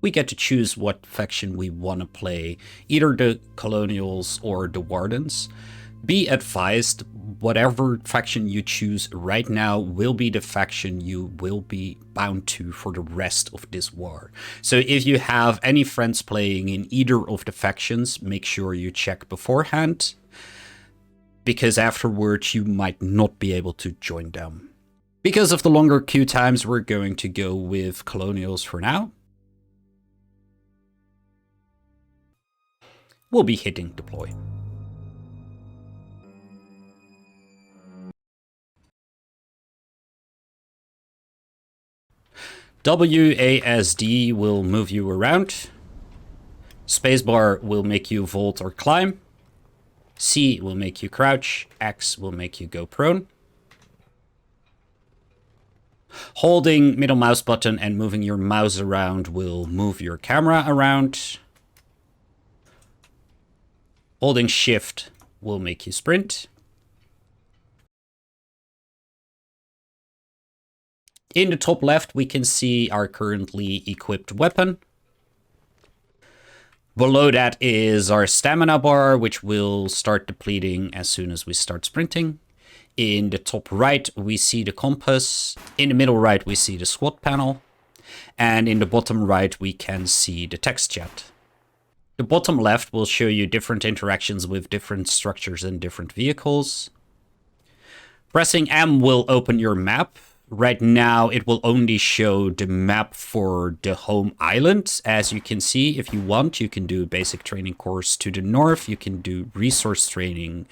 we get to choose what faction we want to play, either the Colonials or the Wardens. Be advised, whatever faction you choose right now will be the faction you will be bound to for the rest of this war. So if you have any friends playing in either of the factions, make sure you check beforehand, because afterwards you might not be able to join them. Because of the longer queue times, we're going to go with Colonials for now. We'll be hitting deploy. WASD will move you around. Spacebar will make you vault or climb. C will make you crouch. X will make you go prone. Holding middle mouse button and moving your mouse around will move your camera around. Holding shift will make you sprint. In the top left, we can see our currently equipped weapon. Below that is our stamina bar, which will start depleting as soon as we start sprinting. In the top right, we see the compass. In the middle right, we see the squad panel. And in the bottom right, we can see the text chat. The bottom left will show you different interactions with different structures and different vehicles. Pressing M will open your map. Right now, it will only show the map for the home island. As you can see, if you want, you can do a basic training course to the north. You can do resource training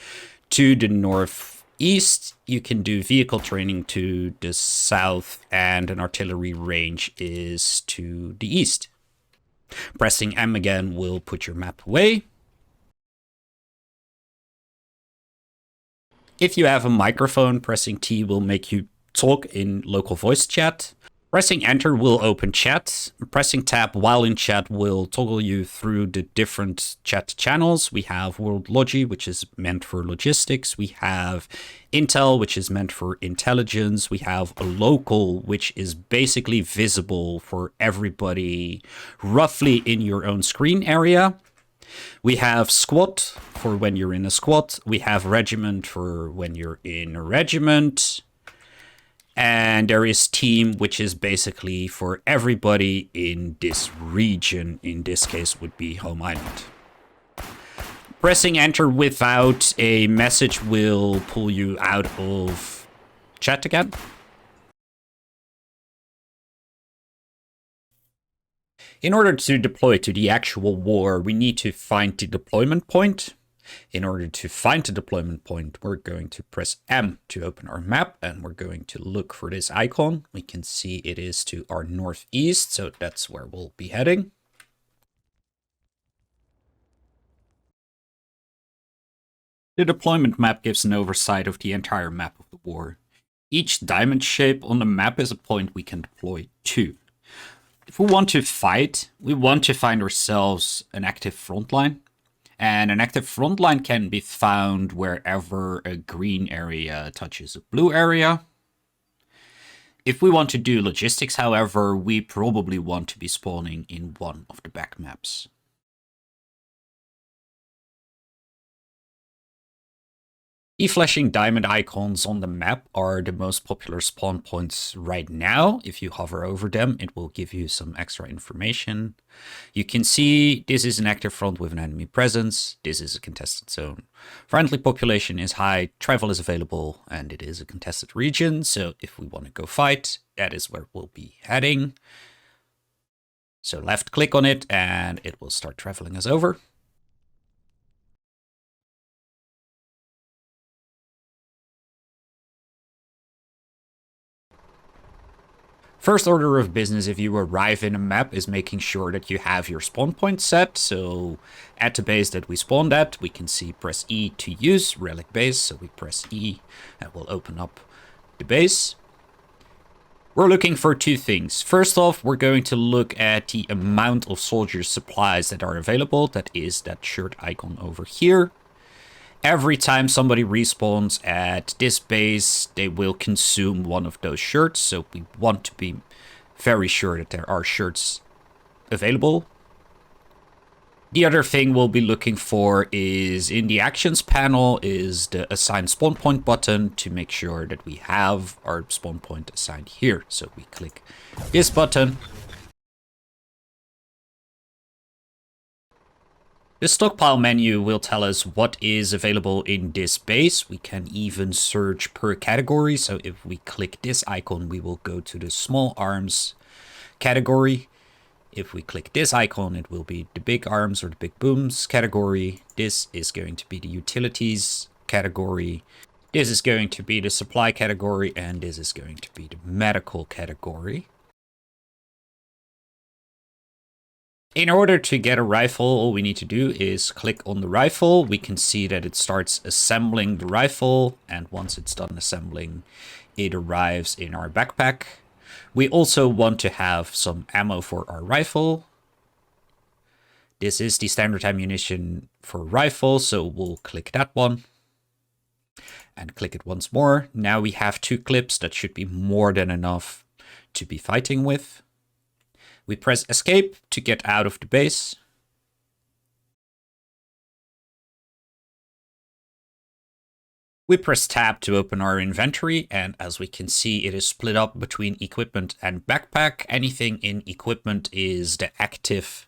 to the northeast. You can do vehicle training to the south, and an artillery range is to the east. Pressing M again will put your map away. If you have a microphone, pressing T will make you talk in local voice chat. Pressing enter will open chat. Pressing tab while in chat will toggle you through the different chat channels. We have World Logi, which is meant for logistics. We have Intel, which is meant for intelligence. We have a local, which is basically visible for everybody roughly in your own screen area. We have squad for when you're in a squad. We have regiment for when you're in a regiment. And there is team, which is basically for everybody in this region. In this case would be home island. Pressing enter without a message will pull you out of chat again. In order to deploy to the actual war, we need to find the deployment point. In order to find the deployment point, we're going to press M to open our map, and we're going to look for this icon. We can see it is to our northeast, so that's where we'll be heading. The deployment map gives an oversight of the entire map of the war. Each diamond shape on the map is a point we can deploy to. If we want to fight, we want to find ourselves an active front line. And an active front line can be found wherever a green area touches a blue area. If we want to do logistics, however, we probably want to be spawning in one of the back maps. The flashing diamond icons on the map are the most popular spawn points right now. If you hover over them, it will give you some extra information. You can see this is an active front with an enemy presence. This is a contested zone. Friendly population is high, travel is available, and it is a contested region. So if we want to go fight, that is where we'll be heading. So left click on it and it will start traveling us over. First order of business if you arrive in a map is making sure that you have your spawn point set. So at the base that we spawned at, we can see press E to use relic base. So we press E and we'll open up the base. We're looking for two things. First off, we're going to look at the amount of soldier supplies that are available. That is that shirt icon over here. Every time somebody respawns at this base, they will consume one of those shirts. So we want to be very sure that there are shirts available. The other thing we'll be looking for is in the actions panel is the assign spawn point button to make sure that we have our spawn point assigned here. So we click this button. The stockpile menu will tell us what is available in this base. We can even search per category. So if we click this icon, we will go to the small arms category. If we click this icon, it will be the big arms or the big booms category. This is going to be the utilities category. This is going to be the supply category, and this is going to be the medical category. In order to get a rifle, all we need to do is click on the rifle. We can see that it starts assembling the rifle, and once it's done assembling, it arrives in our backpack. We also want to have some ammo for our rifle. This is the standard ammunition for rifle, so we'll click that one. And click it once more. Now we have 2 clips that should be more than enough to be fighting with. We press escape to get out of the base. We press tab to open our inventory, and as we can see, it is split up between equipment and backpack. Anything in equipment is the active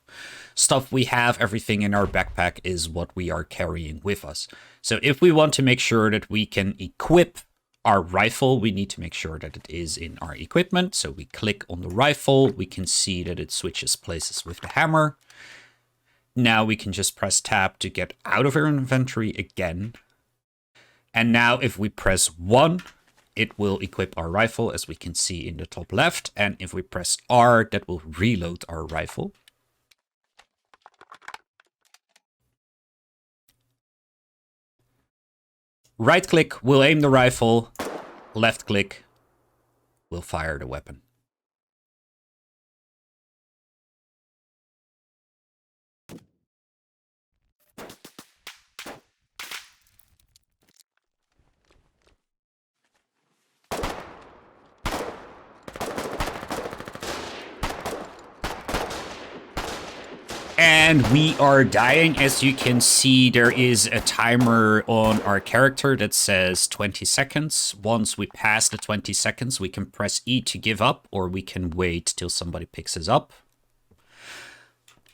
stuff we have. Everything in our backpack is what we are carrying with us. So if we want to make sure that we can equip our rifle, we need to make sure that it is in our equipment. So we click on the rifle. We can see that it switches places with the hammer. Now we can just press tab to get out of our inventory again. And now if we press 1, it will equip our rifle, as we can see in the top left. And if we press R, that will reload our rifle. Right click will aim the rifle. Left click will fire the weapon. And we are dying. As you can see, there is a timer on our character that says 20 seconds. Once we pass the 20 seconds, we can press E to give up, or we can wait till somebody picks us up.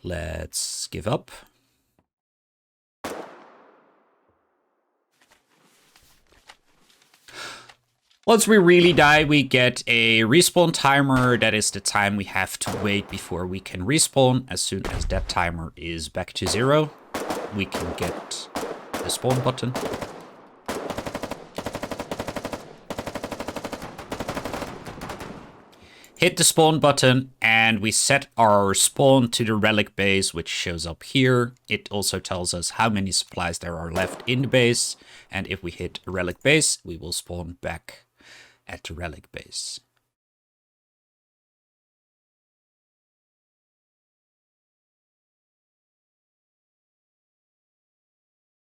Let's give up. Once we really die, we get a respawn timer. That is the time we have to wait before we can respawn. As soon as that timer is back to 0, we can get the spawn button. Hit the spawn button, and we set our spawn to the relic base, which shows up here. It also tells us how many supplies there are left in the base. And if we hit relic base, we will spawn back at the relic base.